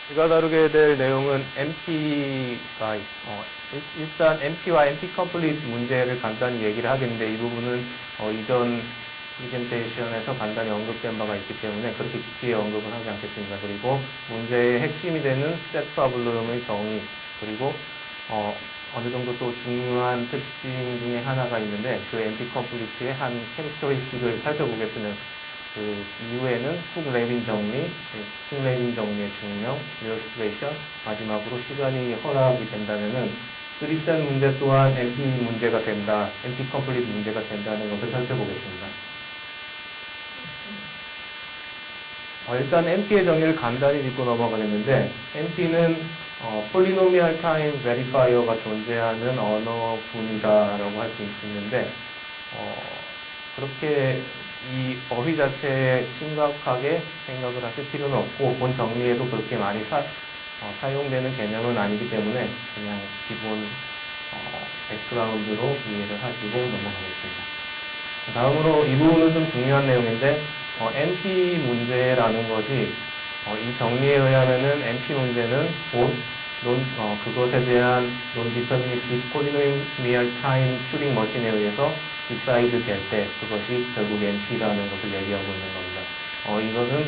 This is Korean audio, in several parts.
제가 다루게 될 내용은 MP가 일단 MP와 MP 컴플리트 문제를 간단히 얘기를 하겠는데 이 부분은 이전 프레젠테이션에서 간단히 언급된 바가 있기 때문에 그렇게 깊이 언급은 하지 않겠습니다. 그리고 문제의 핵심이 되는 set problem의 정의, 그리고 어느 정도 또 중요한 특징 중에 하나가 있는데 그 MP 컴플리트의 한 캐릭터리스틱을 살펴보겠으면 그 이후에는 훅 레빈 정리, 훅 레빈 정리의 증명, 일러스트레이션, 마지막으로 시간이 허락이 된다면은 3셋 문제 또한 MP 문제가 된다, MP 컴플리트 문제가 된다는 것을 살펴보겠습니다. 일단 MP의 정의를 간단히 짚고 넘어가겠는데 MP는 폴리노미얼 타임 베리파이어가 존재하는 언어군이다라고 할 수 있는데 그렇게 이 어휘 자체에 심각하게 생각을 하실 필요는 없고 본 정리에도 그렇게 많이 사용되는 개념은 아니기 때문에 그냥 기본 백그라운드로 이해를 하시고 넘어가겠습니다. 다음으로 이 부분은 좀 중요한 내용인데 MP 문제라는 것이 이 정리에 의하면은 MP 문제는 곧 그것에 대한 non-deterministic polynomial time Turing 머신에 의해서 decide 될 때 그것이 결국 MP라는 것을 얘기하고 있는 겁니다. 이것은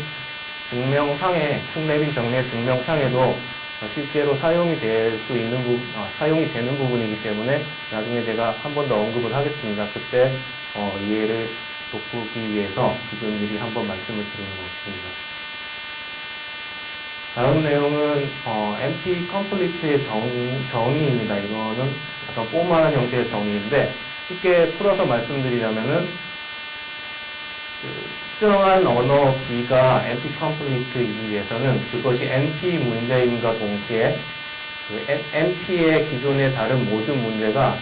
증명상에 훅 레빈 정리의 증명상에도 실제로 사용이 될 수 있는 사용이 되는 부분이기 때문에 나중에 제가 한 번 더 언급을 하겠습니다. 그때 이해를 돋구기 위해서 지금 미리 한번 말씀을 드리는 것입니다. 다음 내용은 MP 컴플리트의 정의입니다. 이거는 약간 포멀한 형태의 정의인데 쉽게 풀어서 말씀드리자면은 특정한 언어 B가 MP 컴플리트이기 위해서는 그것이 NP 문제임과 동시에 NP의 기존의 다른 모든 문제가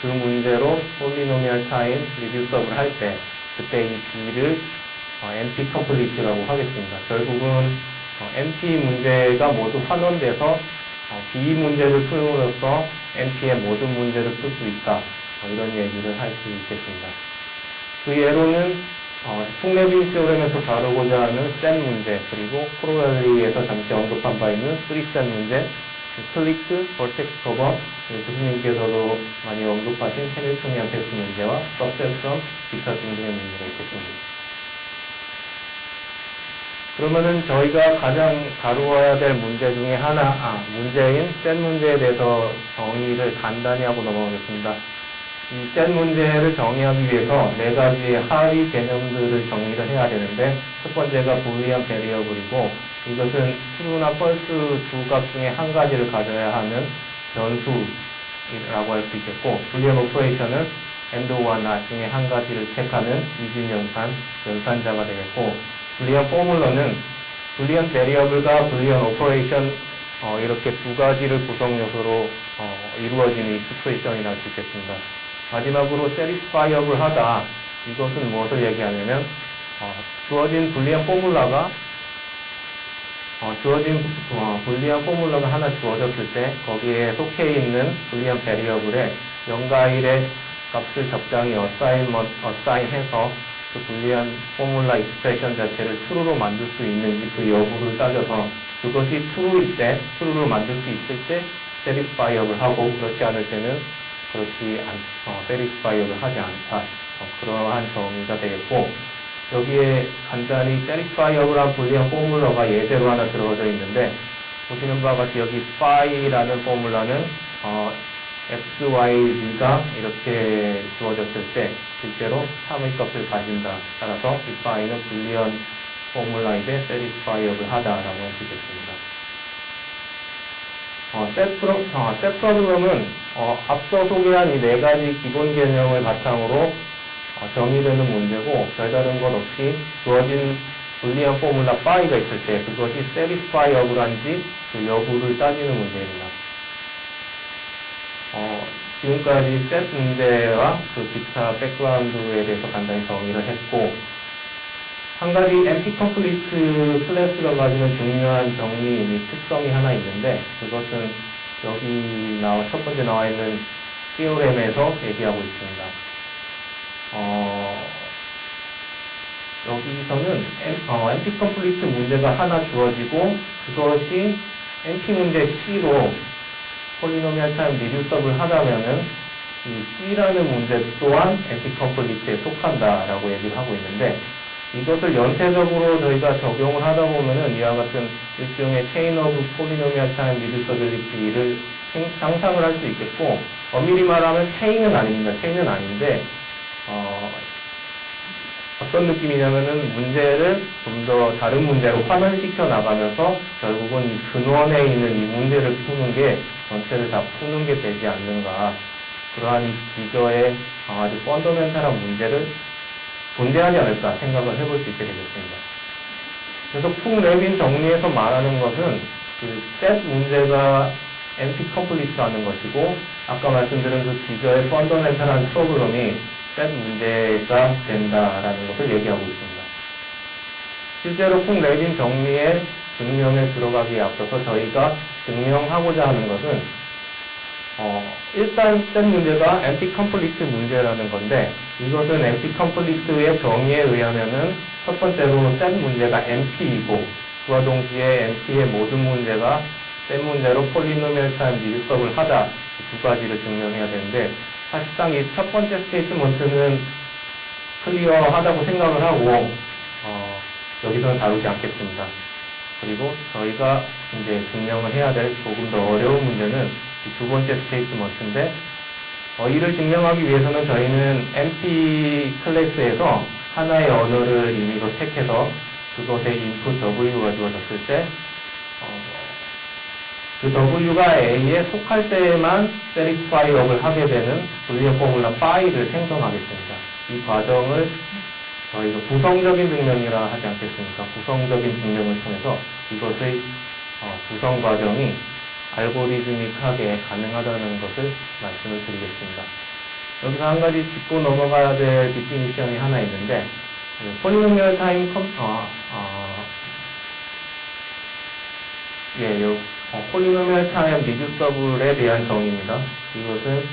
그 문제로 폴리노미얼 타임 리듀서블 할 때 그때 이 B를 NP 컴플리트라고 하겠습니다. 결국은 NP 문제가 모두 환원돼서 B 문제를 풀므로써 NP의 모든 문제를 풀 수 있다. 이런 얘기를 할 수 있겠습니다. 그 예로는 훅 레빈 시오렘에서 다루고자 하는 셋 문제, 그리고 코로날리에서 잠시 언급한 바 있는 3셋 문제, 클릭트, 버텍스 커버, 교수님께서도 많이 언급하신 해밀토니안 패스 문제와 서브셋섬, 기타 등등의 문제가 있겠습니다. 그러면은 저희가 가장 다루어야 될 문제 중에 문제인 셋 문제에 대해서 정의를 간단히 하고 넘어가겠습니다. 이 셋 문제를 정의하기 위해서 네 가지의 하위 개념들을 정의를 해야 되는데 첫 번째가 불리한 베리어블이고 이것은 true나 false 두 값 중에 한 가지를 가져야 하는 변수라고 할 수 있겠고 불리한 오퍼레이션은 AND와 NOT 중에 한 가지를 택하는 연산자가 되겠고 불리한 포뮬러는 불리한 베리어블과 불리한 오퍼레이션 이렇게 두 가지를 구성 요소로 이루어지는 익스프레션이 날 수 있겠습니다. 마지막으로 satisfiable 하다. 이것은 무엇을 얘기하냐면 주어진 불리한 포뮬러가 하나 주어졌을 때 거기에 속해 있는 불리한 베리어블에 0과 1의 값을 적당히 어사인해서 그 불리한 포뮬라 익스프레션 자체를 true로 만들 수 있는지 그 여부를 따져서 그것이 true로 만들 수 있을 때 satisfiable 하고 그렇지 않을 때는 satisfiable 하지 않다. 그러한 정의가 되겠고 여기에 간단히 satisfiable한 불리한 포뮬러가 예제로 하나 들어가져 있는데 보시는 바와 같이 여기 phi라는 포뮬러는 x, y, z가 이렇게 주어졌을 때 실제로 3의 값을 가진다. 따라서 이 phi는 불리한 포뮬라인데 satisfiable 하다라고 할 수 있겠습니다. set problem은 앞서 소개한 이 네 가지 기본 개념을 바탕으로 정의되는 문제고 별다른 것 없이 주어진 불리한 포뮬라 phi가 있을 때 그것이 satisfiable한지 그 여부를 따지는 문제입니다. 지금까지 set 문제와 그 기타 백그라운드에 대해서 간단히 정의를 했고 한 가지 MP 컴플리트 클래스가 가지는 중요한 정의 및 특성이 하나 있는데 그것은 여기 첫 번째 나와 있는 COM에서 얘기하고 있습니다. 여기서는 NP 컴플리트 문제가 하나 주어지고 그것이 NP 문제 C로 폴리노미얼 타임 리듀서블 하다면은 이 C라는 문제 또한 NP 컴플리트에 속한다라고 얘기를 하고 있는데 이것을 연쇄적으로 저희가 적용을 하다 보면은 이와 같은 일종의 체인 오브 폴리노미얼 타임 리듀서빌리티를 상상을 할 수 있겠고 엄밀히 말하면 체인은 아닙니다. 체인은 아닌데 어떤 느낌이냐면은 문제를 좀 더 다른 문제로 환원시켜 나가면서 결국은 이 근원에 있는 이 문제를 푸는 게 전체를 다 푸는 게 되지 않는가. 그러한 이 기저의 아주 펀더멘탈한 문제를 존재하지 않을까 생각을 해볼 수 있게 되겠습니다. 그래서 쿵 레빈 정리에서 말하는 것은 그 셋 문제가 NP 컴플리트라는 것이고 아까 말씀드린 그 기저의 펀더멘탈한 프로그램이 셋 문제가 된다라는 것을 얘기하고 있습니다. 실제로 쿵 레빈 정리의 증명에 들어가기에 앞서서 저희가 증명하고자 하는 것은 일단 셋 문제가 NP 컴플리트 문제라는 건데 이것은 NP 컴플리트의 정의에 의하면은 첫 번째로 셋 문제가 NP이고 그와 동시에 NP의 모든 문제가 셋 문제로 폴리노미얼 타임 리듀서블 하다 두 가지를 증명해야 되는데 사실상 이 첫 번째 스테이트먼트는 클리어하다고 생각을 하고 여기서는 다루지 않겠습니다. 그리고 저희가 이제 증명을 해야 될 조금 더 어려운 문제는 이 두 번째 스테이트먼트인데 이를 증명하기 위해서는 저희는 NP 클래스에서 하나의 언어를 임의로 택해서 그것의 input W가 주어졌을 때 그 W가 A에 속할 때에만 satisfy업을 하게 되는 불리언 포뮬라 phi를 생성하겠습니다. 이 과정을 저희가 구성적인 증명이라 하지 않겠습니까? 구성적인 증명을 통해서 이것의 구성 과정이 알고리즘믹하게 가능하다는 것을 말씀을 드리겠습니다. 여기서 한 가지 짚고 넘어가야 될 디피니션이 하나 있는데 폴리노미얼 타임 폴리노미얼 타임 리듀서블에 대한 정의입니다. 이것은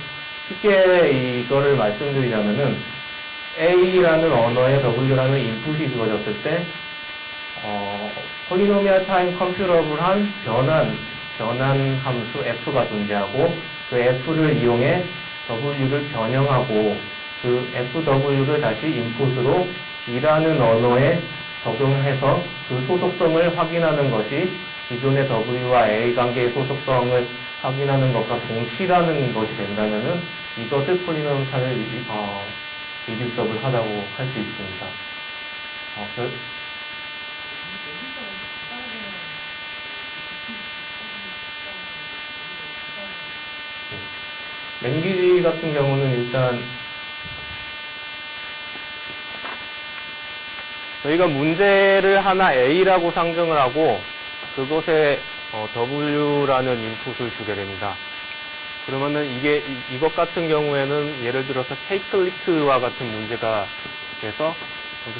쉽게 이거를 말씀드리자면은 A라는 언어에 W라는 인풋이 주어졌을 때 폴리노미얼 타임 컴퓨터블한 변환 함수 F가 존재하고 그 F를 이용해 W를 변형하고 그 FW를 다시 인풋으로 B라는 언어에 적용해서 그 소속성을 확인하는 것이 기존의 W와 A 관계의 소속성을 확인하는 것과 동시라는 것이 된다면은 이것을 폴리노미얼 타임 리듀서블 하다고 할 수 있습니다. 랭귀지 같은 경우는 일단 저희가 문제를 하나 A라고 상정을 하고 그것에 W라는 인풋을 주게 됩니다. 그러면은 이것 같은 경우에는 예를 들어서 K 클릭와 같은 문제가 돼서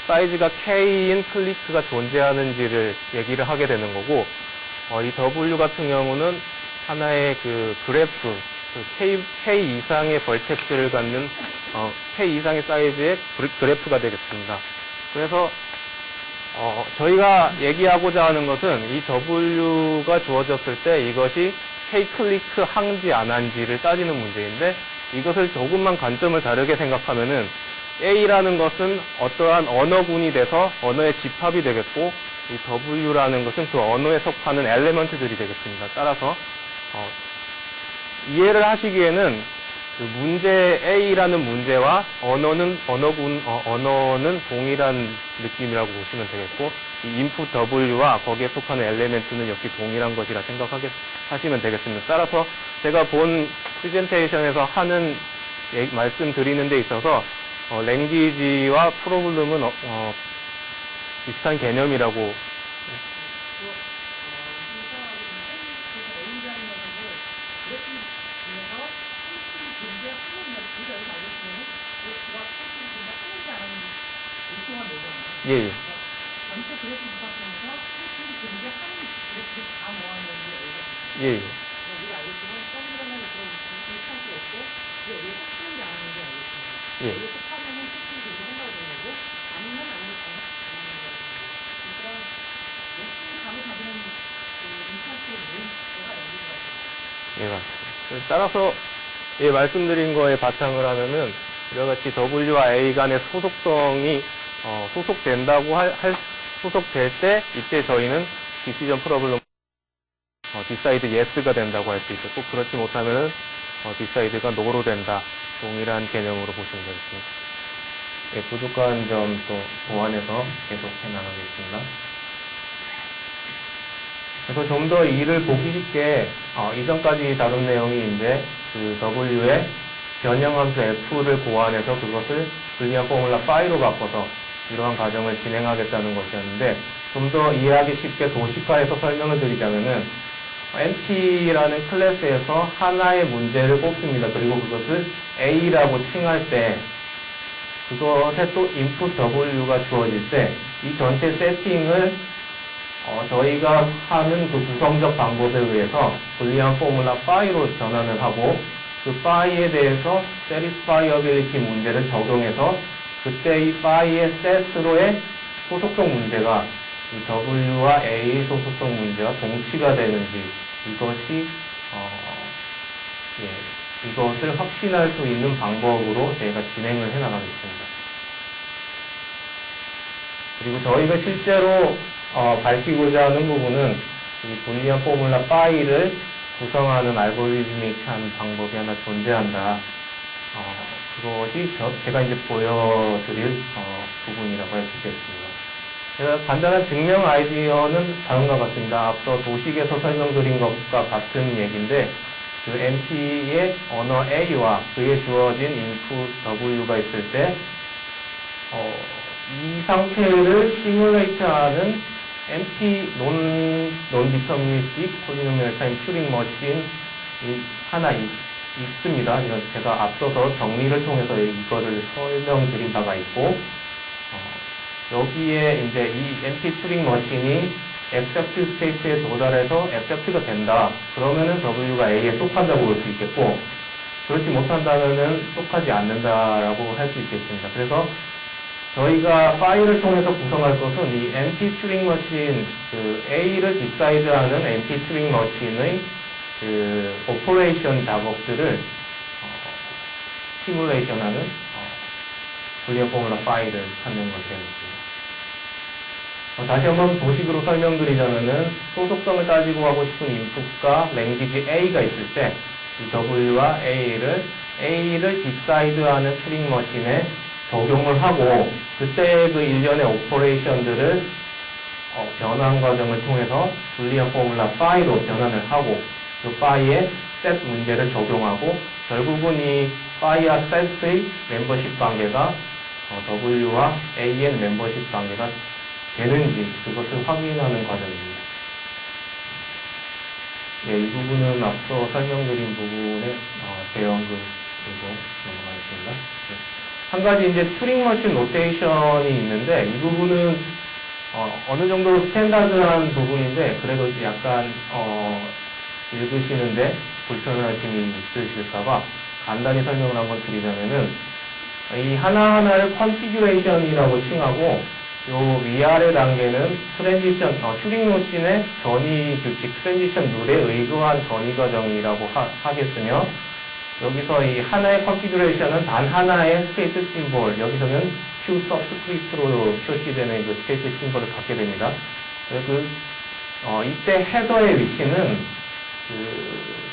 사이즈가 K인 클릭가 존재하는지를 얘기를 하게 되는 거고, 이 W 같은 경우는 하나의 그 그래프, K 이상의 벌텍스를 갖는, K 이상의 사이즈의 그래프가 되겠습니다. 그래서, 저희가 얘기하고자 하는 것은 이 W가 주어졌을 때 이것이 K 클리크 한지 안 한지를 따지는 문제인데 이것을 조금만 관점을 다르게 생각하면은 A라는 것은 어떠한 언어군이 돼서 언어의 집합이 되겠고 이 W라는 것은 그 언어에 속하는 엘레먼트들이 되겠습니다. 따라서 이해를 하시기에는 그 문제 A라는 문제와 언어는 동일한 느낌이라고 보시면 되겠고 이 인풋 W와 거기에 속하는 엘레멘트는 역시 동일한 것이라 생각하시면 되겠습니다. 따라서 제가 본 프레젠테이션에서 하는 말씀드리는 데 있어서 랭귀지와 프로블럼은 비슷한 개념이라고. 예. 예. 예. 예. 예, 맞습니다. 따라서 예, 말씀드린 거에 바탕을 하면은 이와 같이 W와 A 간의 소속성이 소속된다고 소속될 때 이때 저희는 디시전 프로블럼 decide yes가 된다고 할 수 있고, 그렇지 못하면은 decide가 no로 된다. 동일한 개념으로 보시면 되겠습니다. 예, 부족한 점 또 보완해서 계속 해나가겠습니다. 그래서 좀 더 이를 보기 쉽게 이전까지 다룬 내용이 이제 그 W의 변형함수 F를 고안해서 그것을 불리한 포뮬라 파이로 바꿔서 이러한 과정을 진행하겠다는 것이었는데, 좀 더 이해하기 쉽게 도식화해서 설명을 드리자면은 NP라는 클래스에서 하나의 문제를 뽑습니다. 그리고 그것을 A라고 칭할 때 그것에 또 input W가 주어질 때 이 전체 세팅을 저희가 하는 그 구성적 방법에 의해서 불리한 포뮬라 파이로 전환을 하고, 그 파이에 대해서 satisfiability 문제를 적용해서 그때 이 파이의 셋으로의 소속성 문제가 이 W와 A 소속성 문제와 동치가 되는지 이것을 확신할 수 있는 방법으로 저희가 진행을 해 나가겠습니다. 그리고 저희가 실제로 밝히고자 하는 부분은 이 불리한 포뮬라 파이를 구성하는 알고리즘익한 방법이 하나 존재한다. 그것이 제가 이제 보여드릴 부분이라고 할 수 있겠습니다. 제가 간단한 증명 아이디어는 다음과 같습니다. 앞서 도식에서 설명드린 것과 같은 얘기인데, 그 NP의 언어 A와 그에 주어진 input W가 있을 때 이 상태를 시뮬레이트하는 NP non-deterministic polynomial time Turing machine이 하나 있습니다. 이건 제가 앞서서 정리를 통해서 이거를 설명드린 바가 있고, 여기에 이제 이 NP 튜링 머신이 accept state에 도달해서 accept가 된다. 그러면은 W가 A에 속한다고 볼 수 있겠고, 그렇지 못한다면은 속하지 않는다라고 할 수 있겠습니다. 그래서 저희가 파일을 통해서 구성할 것은 이 NP 튜링 머신, 그 A를 디사이드하는 NP 튜링 머신의 그 오퍼레이션 작업들을 시뮬레이션하는 불리한 포뮬라 파일을 찾는 것이 되겠습니다. 다시 한번 도식으로 설명드리자면은 소속성을 따지고 하고 싶은 인풋과 랭귀지 A가 있을 때 이 W와 A를 디사이드하는 튜링 머신에 적용을 하고, 그때 그 일련의 오퍼레이션들을 변환 과정을 통해서 불리한 포뮬라 파이로 변환을 하고, 그 파이에 셋 문제를 적용하고, 결국은 이 파이와 셋의 멤버십 관계가 W와 A의 멤버십 관계가 되는지 그것을 확인하는 과정입니다. 예, 이 부분은 앞서 설명드린 부분의 대응을 그리고 넘어가겠습니다. 네. 한 가지 이제 튜링 머신 노테이션이 있는데, 이 부분은 어느 정도로 스탠다드한 부분인데, 그래도 약간 읽으시는데 불편하심이 있으실까봐 간단히 설명을 한번 드리자면은, 이 하나하나를 컨피규레이션이라고 칭하고, 요 위아래 단계는 트랜지션, 튜링 머신의 전위 규칙, 트랜지션 룰에 의거한 전위 과정이라고 하겠으며, 여기서 이 하나의 컨피규레이션은 단 하나의 스테이트 심볼, 여기서는 Q 서브스크립트로 표시되는 그 스테이트 심볼을 갖게 됩니다. 이때 헤더의 위치는 그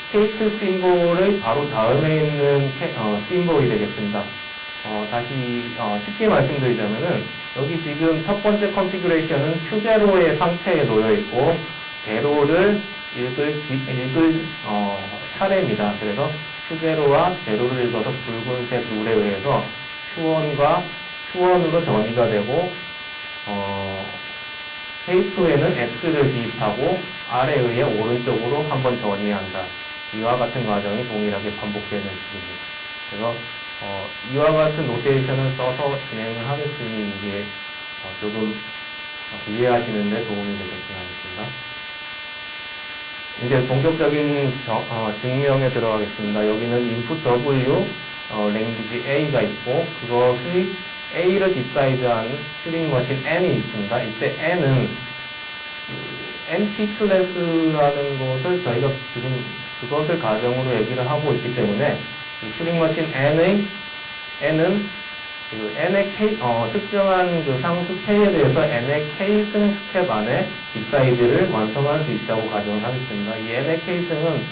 스테이트 심볼의 바로 다음에 있는 심볼이 되겠습니다. 다시 쉽게 말씀드리자면은, 여기 지금 첫 번째 컨피규레이션은 Q0의 상태에 놓여 있고, 제로를 읽을 차례입니다. 그래서 Q0와 제로를 읽어서 붉은색 룰에 의해서 Q1과 Q1으로 전이가 되고, 테이프에는 X를 기입하고 R에 의해 오른쪽으로 한번 전이한다. 이와 같은 과정이 동일하게 반복되는 식입니다. 그래서 이와 같은 노테이션을 써서 진행을 하겠으니 이게 조금 이해하시는 데 도움이 되셨으면 하겠습니다. 이제 본격적인 증명에 들어가겠습니다. 여기는 input W, 랭귀지 A가 있고, 그것의 A를 디사이드한 튜링 머신 N이 있습니다. 이때 N은 NP 클래스라는 것을 저희가 지금 그것을 가정으로 얘기를 하고 있기 때문에 이 튜링머신 N은 그 N의 특정한 그 상수 K에 대해서 N의 K승 스텝 안에 빅사이드를 완성할 수 있다고 가정을 하겠습니다. 이 N의 K승은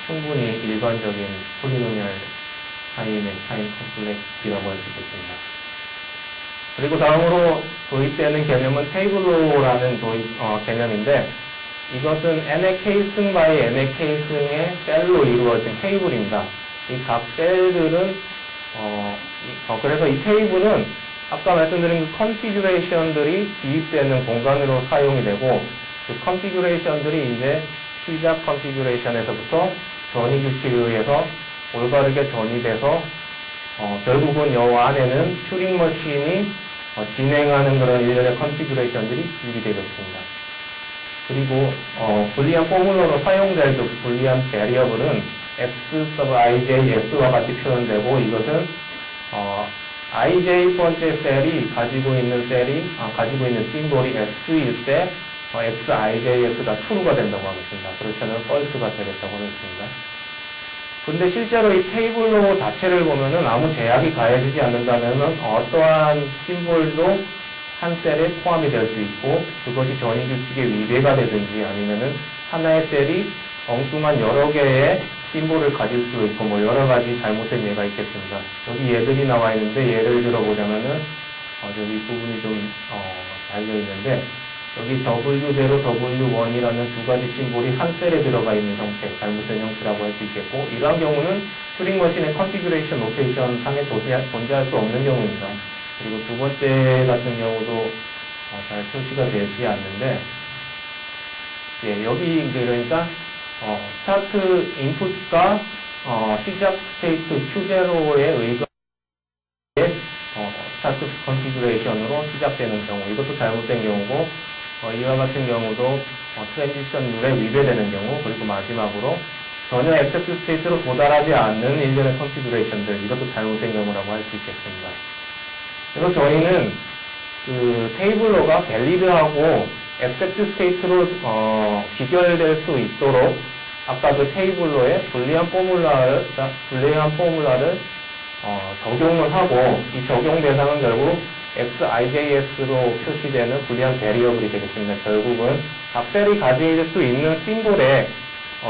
충분히 일반적인 폴리노미얼 타임 컴플렉스라고 할 수 있겠습니다. 그리고 다음으로 도입되는 개념은 테이블로라는 개념인데 이것은 N의 K승 바이 N의 K승의 셀로 이루어진 테이블입니다. 이 각 셀들은 그래서 이 테이블은 아까 말씀드린 그 컨피규레이션들이 기입되는 공간으로 사용이 되고 그 컨피규레이션들이 이제 시작 컨피규레이션에서부터 전위 규칙에 의해서 올바르게 전이돼서 결국은 요 안에는 튜링 머신이 진행하는 그런 일련의 컨피규레이션들이 기입이 되겠습니다. 그리고 불리한 포뮬러로 사용될 그 불리한 베리어블은 x sub ij s와 같이 표현되고 이것은 ij 번째 셀이 가지고 있는 심볼이 s일 때 x ijs가 true가 된다고 하겠습니다. 그렇지 않으면 false가 되겠다고 하겠습니다. 근데 실제로 이 테이블로 자체를 보면은 아무 제약이 가해지지 않는다면은 어떠한 심볼도 한 셀에 포함이 될 수 있고 그것이 전위 규칙에 위배가 되든지 아니면은 하나의 셀이 엉뚱한 여러 개의 심볼을 가질 수도 있고 뭐 여러 가지 잘못된 예가 있겠습니다. 여기 예들이 나와 있는데 예를 들어 보자면은 여기 부분이 좀 달려 있는데 여기 W0, W1이라는 두 가지 심볼이 한 셀에 들어가 있는 형태, 잘못된 형태라고 할 수 있겠고 이러한 경우는 튜링 머신의 컨피규레이션 노테이션 상에 존재할 수 없는 경우입니다. 그리고 두 번째 같은 경우도 잘 표시가 되지 않는데 여기 그러니까 스타트 인풋과 시작 스테이트 Q0에 의거해 스타트 컨피규레이션으로 시작되는 경우 이것도 잘못된 경우고 이와 같은 경우도 트랜지션 룰에 위배되는 경우 그리고 마지막으로 전혀 액셉트 스테이트로 도달하지 않는 일련의 컨피규레이션들 이것도 잘못된 경우라고 할 수 있겠습니다. 그래서 저희는 그 테이블러가 밸리드하고 액셉트 스테이트로 귀결될 수 있도록 아까 그 테이블러에 불리한 포뮬라를 적용을 하고 이 적용 대상은 결국 xijs로 표시되는 불리한 베리어블이 되겠습니다. 결국은 각 셀이 가질 수 있는 심볼에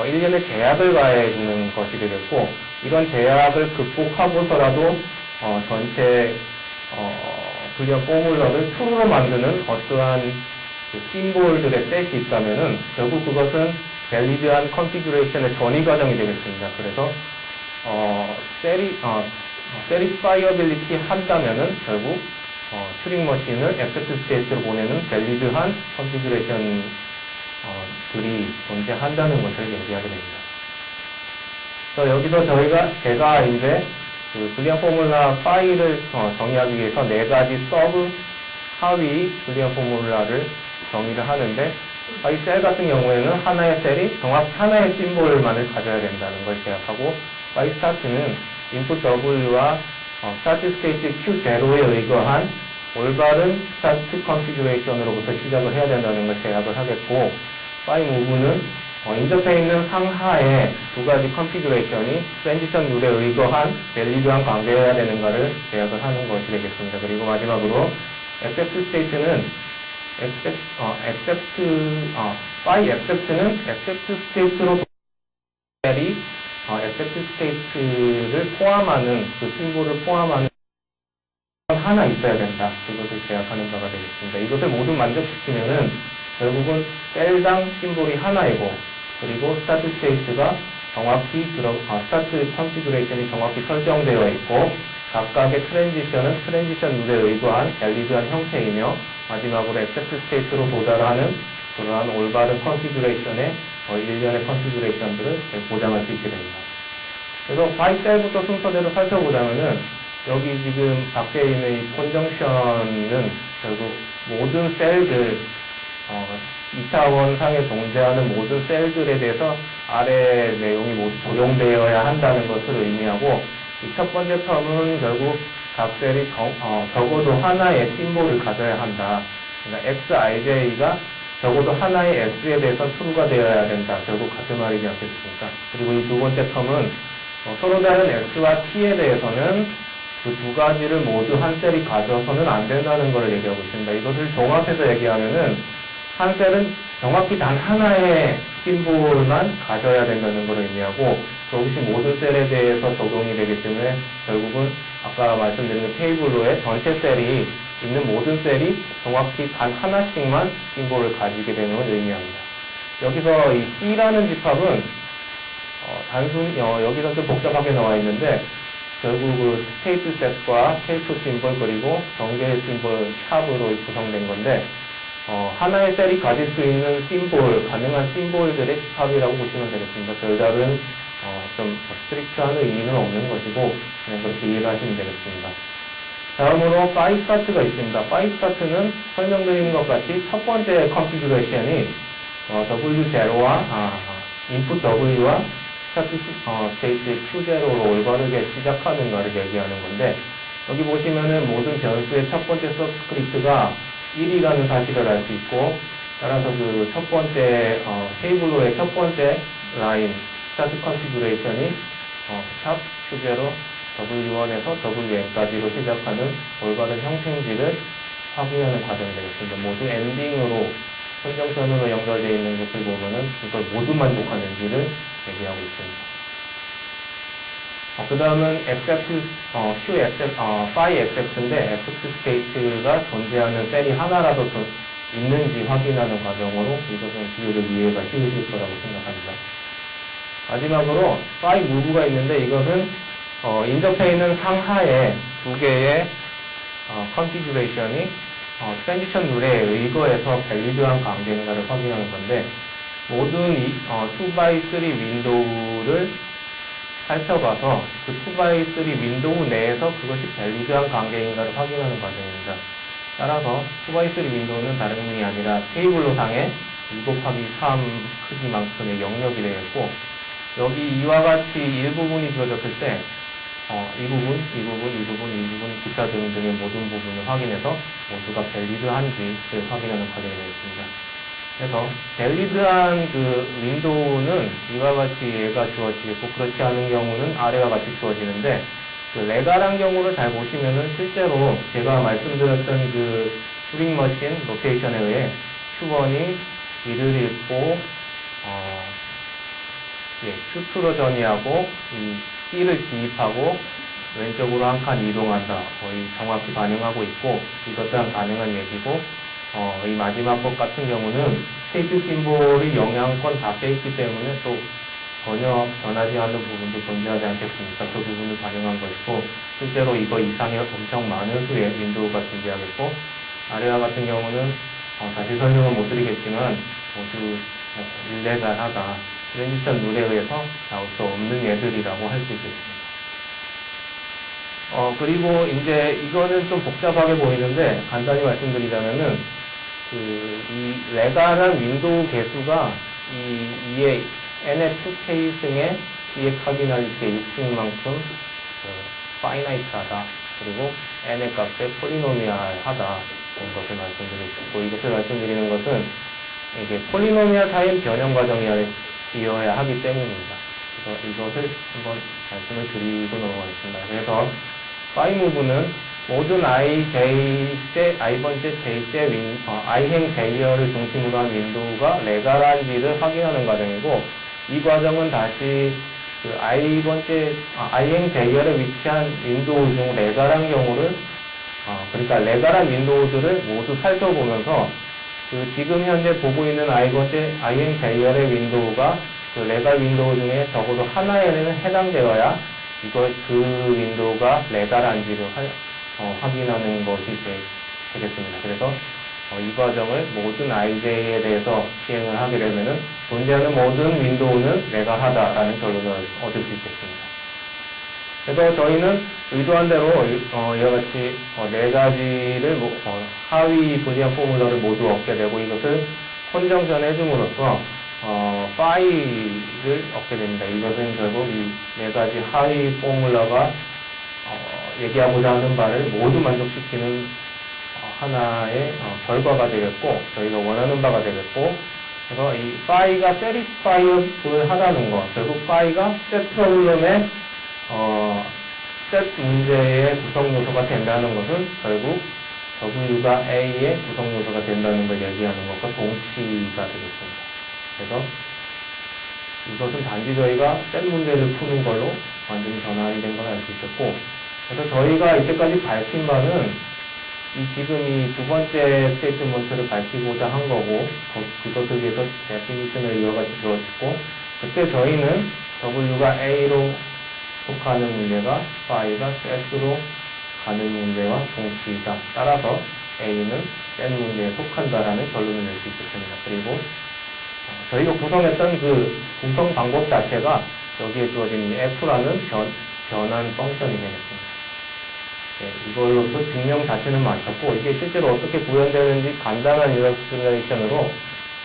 일련의 제약을 가해주는 것이 되겠고 이런 제약을 극복하고서라도 전체 불리한 포뮬러를 true로 만드는 어떠한 그 심볼들의 셋이 있다면은 결국 그것은 밸리드한 컨피규레이션의 전이 과정이 되겠습니다. 그래서 satisfiability 한다면은 결국 튜링 머신을 액셉트 스테이트로 보내는 밸리드한 컨피규레이션 들이 존재한다는 것을 얘기하게 됩니다. 그래서 여기서 제가 이제 그 불리한 포뮬라 파일을 정의하기 위해서 네 가지 서브 하위 불리한 포뮬라를 정의를 하는데 이 셀 같은 경우에는 하나의 셀이 정확히 하나의 심볼만을 가져야 된다는 걸 제약하고 y 스타트는 인풋 W와 스타트 스테이트 Q0에 의거한 올바른 스타트 컨피규레이션으로부터 시작을 해야 된다는 걸 제약을 하겠고 y move는 인접해 있는 상하의 두 가지 컨피규레이션이 트랜지션 룰에 의거한 밸리드한 관계여야 되는가를 제약을 하는 것이 되겠습니다. 그리고 마지막으로 accept state는 by accept는 accept state로 셀이 accept state를 포함하는 그 심볼을 포함하는 하나 있어야 된다. 그것을 제약하는 바가 되겠습니다. 이것을 모두 만족시키면은 결국은 셀당 심볼이 하나이고 그리고 스타트 스테이트가 정확히 스타트 컨피규레이션이 정확히 설정되어 있고 각각의 트랜지션은 트랜지션 룰에 의거한 밸리드한 형태이며 마지막으로 액셉트 스테이트로 도달하는 그러한 올바른 컨피규레이션의 일련의 컨피규레이션들을 보장할 수 있게 됩니다. 그래서 by 셀부터 순서대로 살펴보자면은 여기 지금 밖에 있는 이 컨정션은 결국 모든 셀들 2차원 상에 존재하는 모든 셀들에 대해서 아래 내용이 모두 적용되어야 한다는 것을 의미하고 이 첫 번째 텀은 결국 각 셀이 적어도 하나의 심볼을 가져야 한다. 그러니까 xij가 적어도 하나의 S에 대해서 true가 되어야 된다. 결국 같은 말이지 않겠습니까? 그리고 이 두 번째 텀은 서로 다른 S와 T에 대해서는 그 두 가지를 모두 한 셀이 가져서는 안 된다는 걸 얘기하고 있습니다. 이것을 종합해서 얘기하면은 한 셀은 정확히 단 하나의 심볼만 가져야 된다는 걸 의미하고 그것이 모든 셀에 대해서 적용이 되기 때문에 결국은 아까 말씀드린 테이블로의 전체 셀이 있는 모든 셀이 정확히 단 하나씩만 심볼을 가지게 되는 걸 의미합니다. 여기서 이 C라는 집합은 여기서 좀 복잡하게 나와 있는데 결국 그 스테이트 셋과 테이프 심볼 그리고 전개 심볼 샵으로 구성된 건데 하나의 셀이 가질 수 있는 심볼, 가능한 심볼들의 집합이라고 보시면 되겠습니다. 별다른 좀 스트릭트한 의미는 없는 것이고 그냥 그렇게 이해를 하시면 되겠습니다. 다음으로 파이 스타트가 있습니다. 파이 스타트는 설명드린 것 같이 첫 번째 컨피규레이션이 W0와 인풋 W와 스테이트 Q0로 올바르게 시작하는가를 얘기하는 건데 여기 보시면은 모든 변수의 첫 번째 서브스크립트가 1이라는 사실을 알 수 있고 따라서 그 첫 번째 테이블로의 첫 번째 라인 스타트 컨피규레이션이 샵 Q0 W1에서 WN까지로 시작하는 올바른 형생지를 확인하는 과정이 되겠습니다. 모두 엔딩으로 선정선으로 연결되어 있는 것을 보면은 이걸 모두 만족하는지를 얘기하고 있습니다. 그 다음은 phi accept인데 accept state가 존재하는 셀이 하나라도 있는지 확인하는 과정으로 이것은 비율을 이해가 쉬우실 거라고 생각합니다. 마지막으로 phi move가 있는데 이것은 인접해 있는 상하에 두 개의 컨피규레이션이 트랜지션 룰에 의거해서 밸리드한 관계인가를 확인하는 건데 모든 2x3 윈도우를 살펴봐서 그 2x3 윈도우 내에서 그것이 밸리드한 관계인가를 확인하는 과정입니다. 따라서 2x3 윈도우는 다른 의미 아니라 테이블로상의 2 곱하기 3 크기만큼의 영역이 되겠고 여기 이와 같이 일부분이 주어졌을 때 이 부분, 기타 등등의 모든 부분을 확인해서 모두가 밸리드한지를 확인하는 과정이 되겠습니다. 그래서 밸리드한 그 윈도우는 이와 같이 얘가 주어지겠고 그렇지 않은 경우는 아래와 같이 주어지는데 그 레가란 경우를 잘 보시면은 실제로 제가 말씀드렸던 그 튜링 머신 로테이션에 의해 Q1이 B를 읽고 Q2로 전이하고 이 C를 기입하고 왼쪽으로 한 칸 이동한다. 거의 정확히 반영하고 있고 이것 또한 가능한 얘기고 이 마지막 것 같은 경우는 스테이트 심볼이 영향권 밖에 있기 때문에 또 전혀 변하지 않는 부분도 존재하지 않겠습니까? 그 부분을 반영한 것이고 실제로 이거 이상의 엄청 많은 수의 윈도우가 존재하겠고 아래와 같은 경우는 다시 설명은 못 드리겠지만 모두 일레갈하다. 트랜지션 룰에 의해서 나올 수 없는 얘들이라고 할 수 있겠습니다. 그리고 이제 이거는 좀 복잡하게 보이는데 간단히 말씀드리자면은 이 레갈한 윈도우 개수가 이의 n의 2k 승의 C의 카디널리티의 2층만큼 파이나이트하다. 그리고 n의 값에 폴리노미알하다. 이런 것을 말씀드릴 수 있고 이것을 말씀드리는 것은 이게 폴리노미알 타임 변형 과정이어야 하기 때문입니다. 그래서 이것을 한번 말씀을 드리고 넘어가겠습니다. 그래서 phi move는 모든 i번째, j째 i행 j열을 중심으로 한 윈도우가 레갈한지를 확인하는 과정이고 이 과정은 다시 그 i행 j열에 위치한 윈도우 중 레갈한 경우를 그러니까 레갈한 윈도우들을 모두 살펴보면서 그 지금 현재 보고 있는 i행 j열의 윈도우가 그 레갈 윈도우 중에 적어도 하나에는 해당되어야 그 윈도우가 레갈한지를 확인하는 것이 되겠습니다. 그래서 이 과정을 모든 IJ에 대해서 시행을 하게 되면은 존재하는 모든 윈도우는 레갈하다라는 결론을 얻을 수 있겠습니다. 그래서 저희는 의도한 대로 이와 같이 네 가지를 하위 불리한 포뮬러를 모두 얻게 되고 이것을 컨정션 해줌으로써 파이를 얻게 됩니다. 이것은 결국 이 네 가지 하위 포뮬러가 얘기하고자 하는 바를 모두 만족시키는 하나의 결과가 되겠고, 저희가 원하는 바가 되겠고, 그래서 이 파이가 satisfiable 하다는 거, 결국 파이가 set 프로블럼의 set 문제의 구성 요소가 된다는 것은 결국 W가 A의 구성 요소가 된다는 걸 얘기하는 것과 동치가 되겠습니다. 그래서 이것은 단지 저희가 set 문제를 푸는 걸로 완전히 변환이 된 걸 알 수 있겠고, 그래서 저희가 이때까지 밝힌 바는 지금 이 두 번째 스테이트먼트를 밝히고자 한 거고, 그것을 위해서 데피니션을 이와 같이 주었고, 그때 저희는 W가 A로 속하는 문제가 파이가 set으로 가는 문제와 동치이다. 따라서 A는 set 문제에 속한다라는 결론을 낼 수 있겠습니다. 그리고 저희가 구성했던 그 구성 방법 자체가 여기에 주어진 이 F라는 변환 펑션이 되겠습니다. 네, 이걸로서 증명 자체는 마쳤고, 이게 실제로 어떻게 구현되는지 간단한 일러스트레이션으로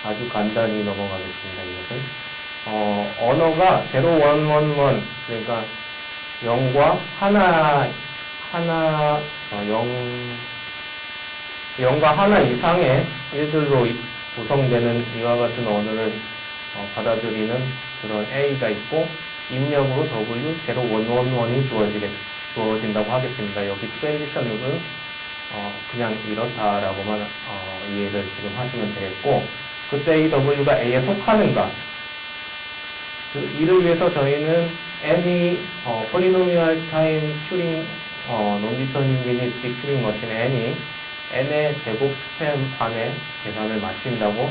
아주 간단히 넘어가겠습니다. 이것은 언어가 0, 1, 1, 1, 그러니까 0과 영과 하나 이상의 일들로 구성되는 이와 같은 언어를 받아들이는 그런 A가 있고, 입력으로 W 0, 1, 1, 1이 주어진다고 하겠습니다. 여기 트랜지션 룩은 그냥 이렇다라고만 이해를 지금 하시면 되겠고, 그때 이 W가 A에 속하는가, 이를 위해서 저희는 any polynomial time Turing non-deterministic Turing machine n의 제곱 스팸 안에 계산을 마친다고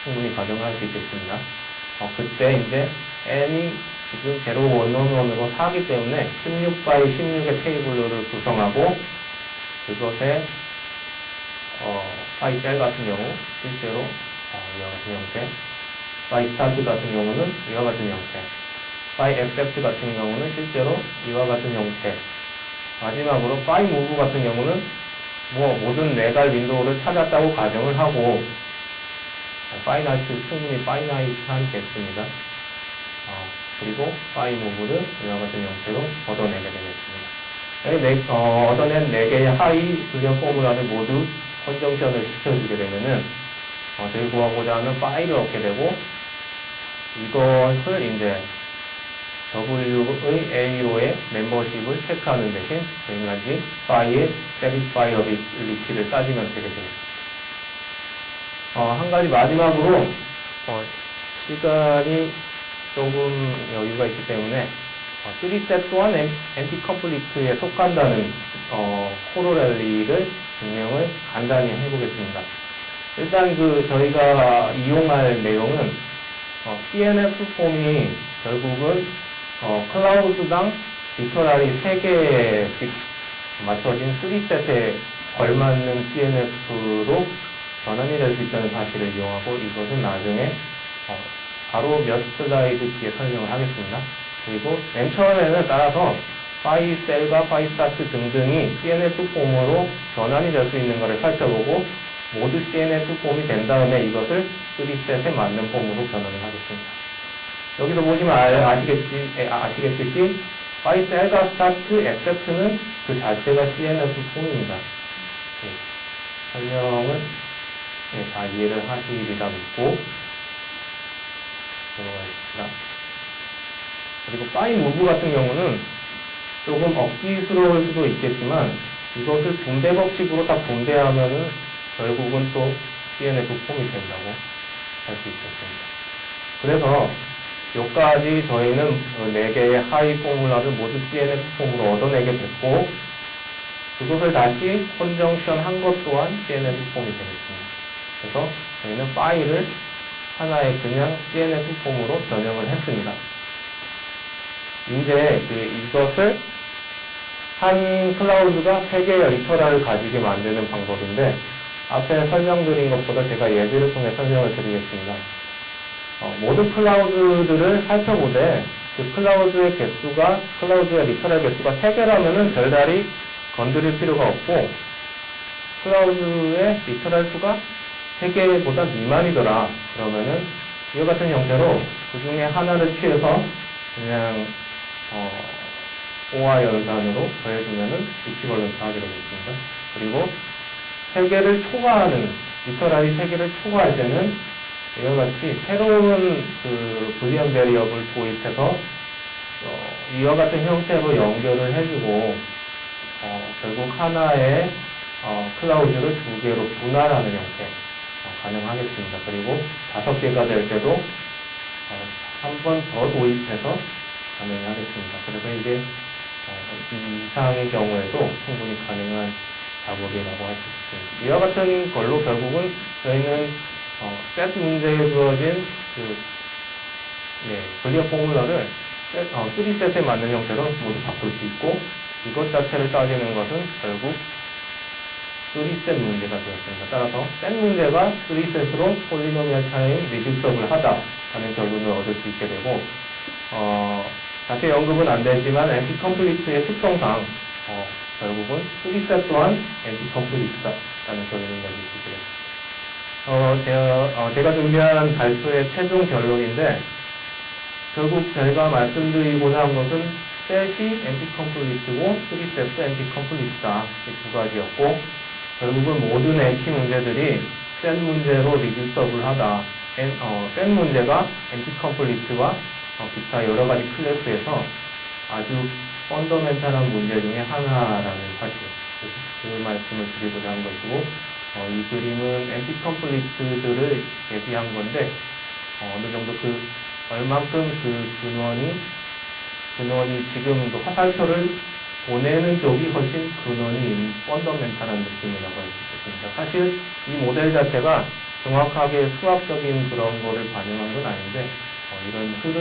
충분히 가정을 할 수 있겠습니다. 그때 이제 n이 지금 0, 1, 1으로 4기 때문에 16by 16의 테이블을 구성하고, 그것에 파이 셀 같은 경우 실제로 이와 같은 형태, 파이 스타트 같은 경우는 이와 같은 형태, 파이 액셉트 같은 경우는 실제로 이와 같은 형태, 마지막으로 파이 무브 같은 경우는 모든 레갈 윈도우를 찾았다고 가정을 하고, 충분히 파이나이트한 개수입니다. 그리고 파이 무브를 이와 같은 형태로 얻어내게 되겠습니다. 얻어낸 4개의 하위 불변 포뮬라를 모두 컨정션을 시켜주게 되면은 저희 구하고자 하는 파이를 얻게 되고, 이것을 이제 W의 A로의 멤버십을 체크하는 대신 저희는 아직 파이의 satisfiability를 따지면 되게 되겠습니다. 한 가지 마지막으로 시간이 조금 여유가 있기 때문에 3셋 또한 NP-complete에 속한다는 코로렐리를 증명을 간단히 해보겠습니다. 일단 저희가 이용할 내용은 CNF 폼이 결국은 클라우스당 리터럴이 3개씩 맞춰진 3셋에 걸맞는 CNF로 변환이 될 수 있다는 사실을 이용하고, 이것은 나중에 바로 몇 슬라이드 뒤에 설명을 하겠습니다. 그리고 맨 처음에는 따라서 파이 셀과 파이 스타트 등등이 CNF 폼으로 변환이 될 수 있는 것을 살펴보고, 모두 CNF 폼이 된 다음에 이것을 3셋에 맞는 폼으로 변환을 하겠습니다. 여기서 보시면 아시겠듯이 파이 셀과 스타트, 액셉트는 그 자체가 CNF 폼입니다. 설명은 다 이해를 하시리라 믿고 넘어가겠습니다. 그리고 파이 무브 같은 경우는 조금 억지스러울 수도 있겠지만, 이것을 분배 법칙으로 다 분배하면은 결국은 또 CNF 폼이 된다고 할 수 있겠습니다. 그래서 여기까지 저희는 4개의 하위 포뮬라를 모두 CNF 폼으로 얻어내게 됐고, 그것을 다시 컨정션 한 것 또한 CNF 폼이 되겠습니다. 그래서 저희는 파이를 하나의 그냥 CNF 폼으로 변형을 했습니다. 이제 이것을 한 클라우즈가 3개의 리터럴을 가지게 만드는 방법인데, 앞에 설명드린 것보다 제가 예제를 통해 설명을 드리겠습니다. 모든 클라우즈들을 살펴보되 그 클라우즈의 리터럴 개수가 3개라면은 별다리 건드릴 필요가 없고, 클라우즈의 리터럴 수가 3개보다 미만이더라 그러면은 이와 같은 형태로 그 중에 하나를 취해서 그냥 OR 연산으로 더해주면은 이퀴벌런트 하게 되겠습니다. 그리고 세계를 초과하는, 리터럴이 세계를 초과할 때는 이와 같이 새로운 그 불리언 베리어블을 도입해서 이와 같은 형태로 연결을 해주고 결국 하나의 클라우즈를 두 개로 분할하는 형태 가능하겠습니다. 그리고 5개가 될 때도 한 번 더 도입해서 가능하겠습니다. 그래서 이게 이 이상의 경우에도 충분히 가능한 작업이라고 할 수 있습니다. 이와 같은 걸로 결국은 저희는 셋 문제에 주어진 불리언 포뮬러를 3셋에 맞는 형태로 모두 바꿀 수 있고, 이것 자체를 따지는 것은 결국 3셋 문제가 되었습니다. 따라서 셋 문제가 3셋으로 폴리노미얼 타임 리듀서블 하다 하는 결론을 얻을 수 있게 되고, 자세히 언급은 안 되지만 NP 컴플리트의 특성상 결국은 3셋 또한 NP 컴플리트다 라는 결론을 내릴 수 있게 됩니다. 제가 준비한 발표의 최종 결론인데, 결국 저희가 말씀드리고자 한 것은 셋이 NP 컴플리트고 3셋도 NP 컴플리트다, 이 두 가지였고, 결국은 모든 NP 문제들이 셋 문제로 리듀서블 하다, 셋 문제가 NP 컴플리트와 기타 여러 가지 클래스에서 아주 펀더멘탈한 문제 중에 하나라는 사실, 그 말씀을 드리고자 한 것이고, 이 그림은 NP 컴플리트들을 얘기한 건데, 어느 정도 얼만큼 근원이 지금 화살표를 보내는 쪽이 훨씬 근원이 펀더멘탈한 느낌이라고 할 수 있겠습니다. 사실 이 모델 자체가 정확하게 수학적인 그런 거를 반영한 건 아닌데, 이런 흐름,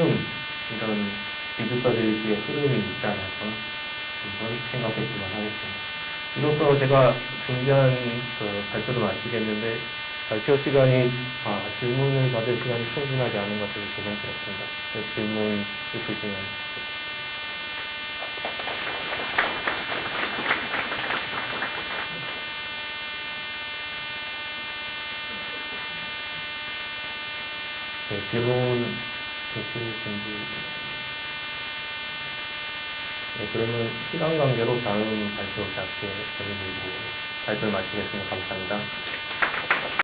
이런 리듀서빌리티의 흐름이 있다는 걸 생각했지만 하겠습니다. 이로써 제가 준비한 발표를 마치겠는데, 발표 시간이, 질문을 받을 시간이 충분하지 않은 것을 죄송스럽습니다. 질문 있으시면. 네, 질문 있으신지. 네, 그러면 시간 관계로 다음 발표 짧게 드리고 발표를 마치겠습니다. 감사합니다.